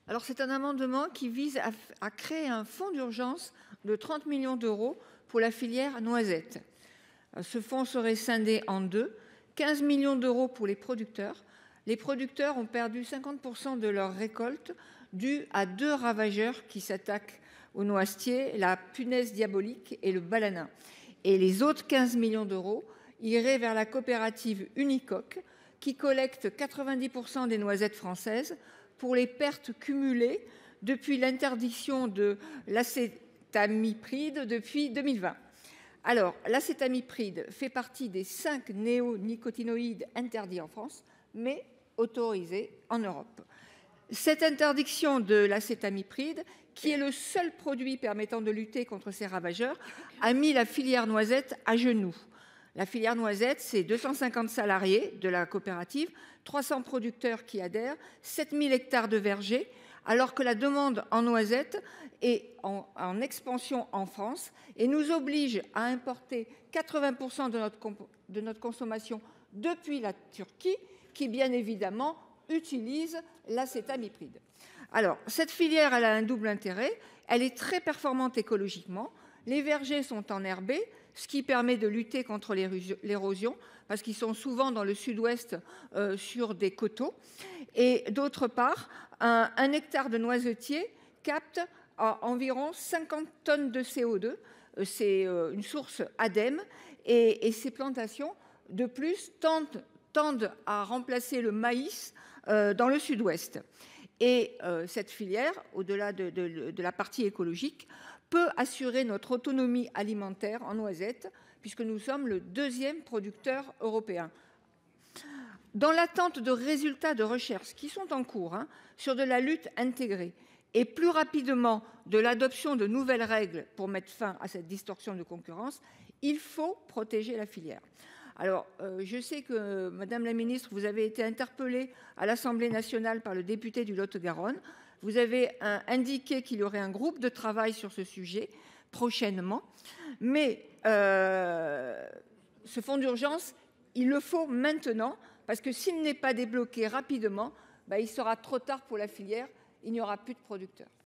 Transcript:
Alors, c'est un amendement qui vise à créer un fonds d'urgence de 30 millions d'euros pour la filière noisette. Ce fonds serait scindé en deux: 15 millions d'euros pour les producteurs. Les producteurs ont perdu 50% de leur récolte dû à deux ravageurs qui s'attaquent aux noisetiers, la punaise diabolique et le balanin. Et les autres 15 millions d'euros iraient vers la coopérative Unicoque, qui collecte 90% des noisettes françaises pour les pertes cumulées depuis l'interdiction de l'acétamipride depuis 2020. Alors, l'acétamipride fait partie des 5 néonicotinoïdes interdits en France, mais autorisés en Europe. Cette interdiction de l'acétamipride, qui est le seul produit permettant de lutter contre ces ravageurs, a mis la filière noisette à genoux. La filière noisette, c'est 250 salariés de la coopérative, 300 producteurs qui adhèrent, 7000 hectares de vergers, alors que la demande en noisettes est en expansion en France et nous oblige à importer 80% de notre consommation depuis la Turquie, qui bien évidemment utilise l'acétamipride. Alors, cette filière, elle a un double intérêt. Elle est très performante écologiquement. Les vergers sont enherbés, ce qui permet de lutter contre l'érosion, parce qu'ils sont souvent dans le sud-ouest sur des coteaux. Et d'autre part, un hectare de noisetier capte environ 50 tonnes de CO2. C'est une source ADEME. Et ces plantations, de plus, tendent à remplacer le maïs dans le sud-ouest. Et cette filière, au-delà de la partie écologique, peut assurer notre autonomie alimentaire en noisettes, puisque nous sommes le deuxième producteur européen. Dans l'attente de résultats de recherche qui sont en cours sur de la lutte intégrée et plus rapidement de l'adoption de nouvelles règles pour mettre fin à cette distorsion de concurrence, il faut protéger la filière. Alors, je sais que, Madame la Ministre, vous avez été interpellée à l'Assemblée nationale par le député du Lot-et-Garonne. Vous avez indiqué qu'il y aurait un groupe de travail sur ce sujet prochainement. Mais ce fonds d'urgence, il le faut maintenant, parce que s'il n'est pas débloqué rapidement, il sera trop tard pour la filière. Il n'y aura plus de producteurs.